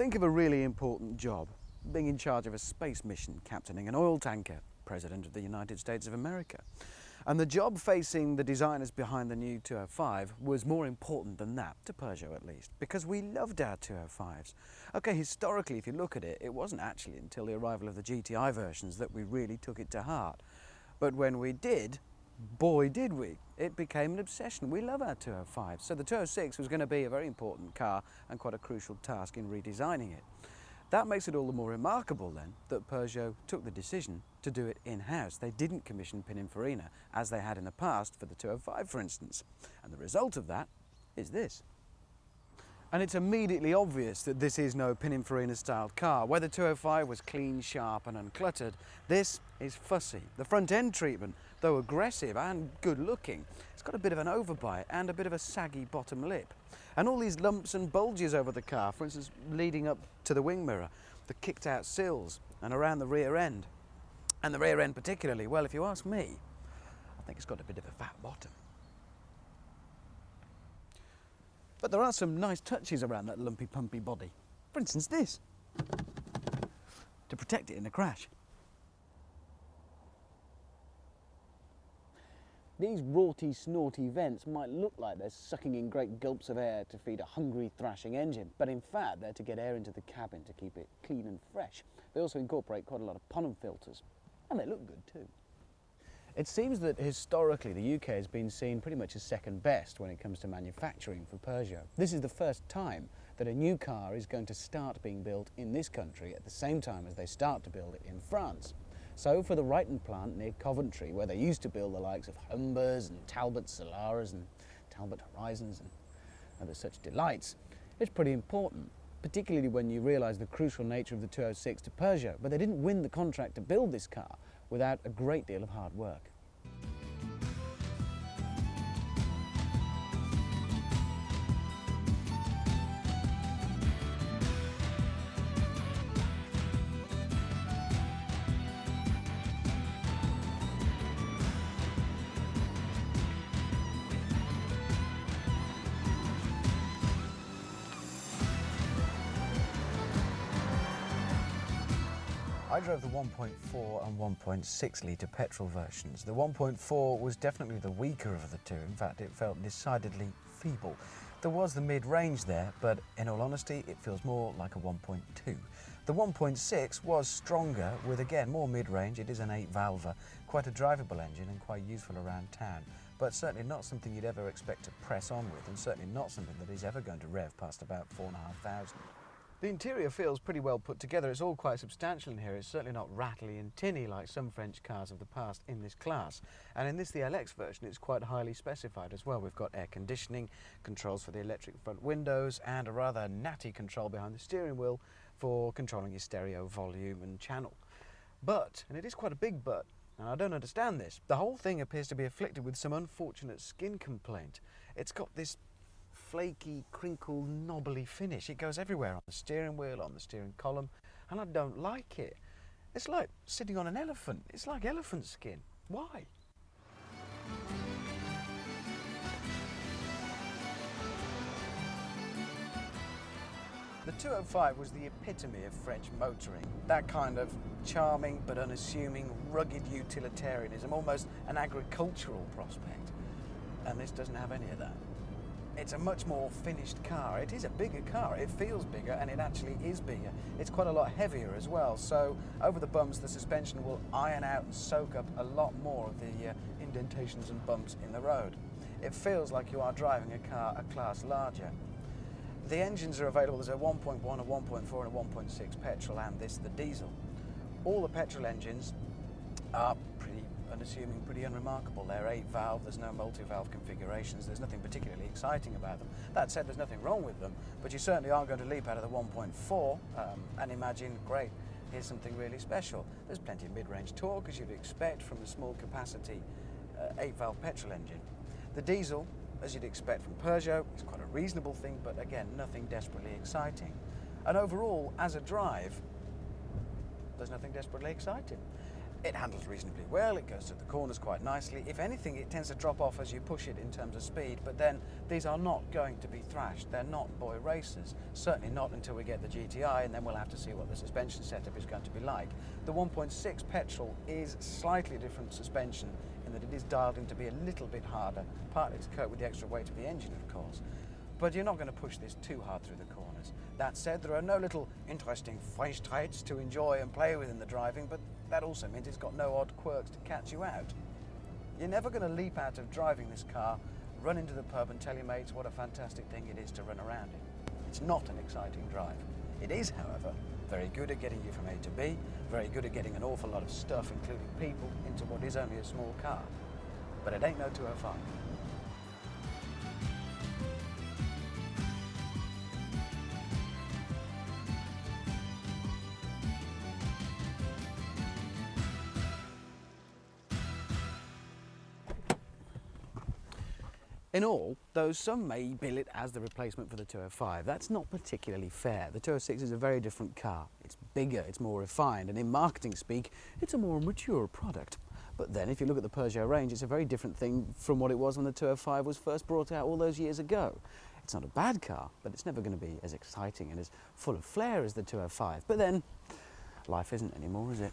Think of a really important job, being in charge of a space mission, captaining an oil tanker, President of the United States of America. And the job facing the designers behind the new 205 was more important than that, to Peugeot at least, because we loved our 205s. Okay, historically, if you look at it, it wasn't actually until the arrival of the GTI versions that we really took it to heart. But when we did, boy did we, it became an obsession. We love our 205, so the 206 was going to be a very important car and quite a crucial task in redesigning it. That makes it all the more remarkable then that Peugeot took the decision to do it in-house. They didn't commission Pininfarina as they had in the past for the 205, for instance. And the result of that is this. And it's immediately obvious that this is no Pininfarina styled car. Where the 205 was clean, sharp and uncluttered, this is fussy. The front end treatment, though aggressive and good looking, it's got a bit of an overbite and a bit of a saggy bottom lip. And all these lumps and bulges over the car, for instance, leading up to the wing mirror, the kicked out sills and around the rear end. And the rear end particularly, well, if you ask me, I think it's got a bit of a fat bottom. But there are some nice touches around that lumpy pumpy body. For instance this, to protect it in a crash. These rorty, snorty vents might look like they're sucking in great gulps of air to feed a hungry, thrashing engine, but in fact they're to get air into the cabin to keep it clean and fresh. They also incorporate quite a lot of Ponham filters, and they look good too. It seems that historically the UK has been seen pretty much as second best when it comes to manufacturing for Peugeot. This is the first time that a new car is going to start being built in this country at the same time as they start to build it in France. So for the Wrighton plant near Coventry, where they used to build the likes of Humbers and Talbot Solaras and Talbot Horizons and other such delights, it's pretty important, particularly when you realise the crucial nature of the 206 to Peugeot. But they didn't win the contract to build this car without a great deal of hard work. I drove the 1.4 and 1.6 litre petrol versions. The 1.4 was definitely the weaker of the two. In fact, it felt decidedly feeble. There was the mid-range there, but in all honesty, it feels more like a 1.2. The 1.6 was stronger with, again, more mid-range. It is an 8-valver, quite a drivable engine and quite useful around town, but certainly not something you'd ever expect to press on with, and certainly not something that is ever going to rev past about 4,500. The interior feels pretty well put together. It's all quite substantial in here. It's certainly not rattly and tinny like some French cars of the past in this class. And in this, the LX version, it's quite highly specified as well. We've got air conditioning, controls for the electric front windows, and a rather natty control behind the steering wheel for controlling your stereo volume and channel. But, and it is quite a big but, and I don't understand this, the whole thing appears to be afflicted with some unfortunate skin complaint. It's got this flaky, crinkle, knobbly finish. It goes everywhere, on the steering wheel, on the steering column, and I don't like it. It's like sitting on an elephant. It's like elephant skin. Why? The 205 was the epitome of French motoring. That kind of charming but unassuming, rugged utilitarianism, almost an agricultural prospect. And this doesn't have any of that. It's a much more finished car. It is a bigger car. It feels bigger, and it actually is bigger. It's quite a lot heavier as well, so over the bumps the suspension will iron out and soak up a lot more of the indentations and bumps in the road. It feels like you are driving a car a class larger. The engines are available. There's a 1.1, a 1.4 and a 1.6 petrol, and this, the diesel. All the petrol engines are pretty unassuming, pretty unremarkable. They're 8-valve, there's no multi-valve configurations, there's nothing particularly exciting about them. That said, there's nothing wrong with them, but you certainly aren't going to leap out of the 1.4 and imagine, great, here's something really special. There's plenty of mid-range torque, as you'd expect from a small capacity 8-valve petrol engine. The diesel, as you'd expect from Peugeot, is quite a reasonable thing, but again, nothing desperately exciting. And overall, as a drive, there's nothing desperately exciting. It handles reasonably well, it goes through the corners quite nicely. If anything, it tends to drop off as you push it in terms of speed, but then these are not going to be thrashed. They're not boy racers, certainly not until we get the GTI, and then we'll have to see what the suspension setup is going to be like. The 1.6 petrol is slightly different suspension in that it is dialed in to be a little bit harder, partly to cope with the extra weight of the engine, of course. But you're not going to push this too hard through the corners. That said, there are no little interesting Freiheits to enjoy and play with in the driving, but that also means it's got no odd quirks to catch you out. You're never going to leap out of driving this car, run into the pub and tell your mates what a fantastic thing it is to run around in. It's not an exciting drive. It is, however, very good at getting you from A to B, very good at getting an awful lot of stuff, including people, into what is only a small car. But it ain't no 205. In all, though some may bill it as the replacement for the 205, that's not particularly fair. The 206 is a very different car. It's bigger, it's more refined, and in marketing speak, it's a more mature product. But then if you look at the Peugeot range, it's a very different thing from what it was when the 205 was first brought out all those years ago. It's not a bad car, but it's never going to be as exciting and as full of flair as the 205. But then, life isn't anymore, is it?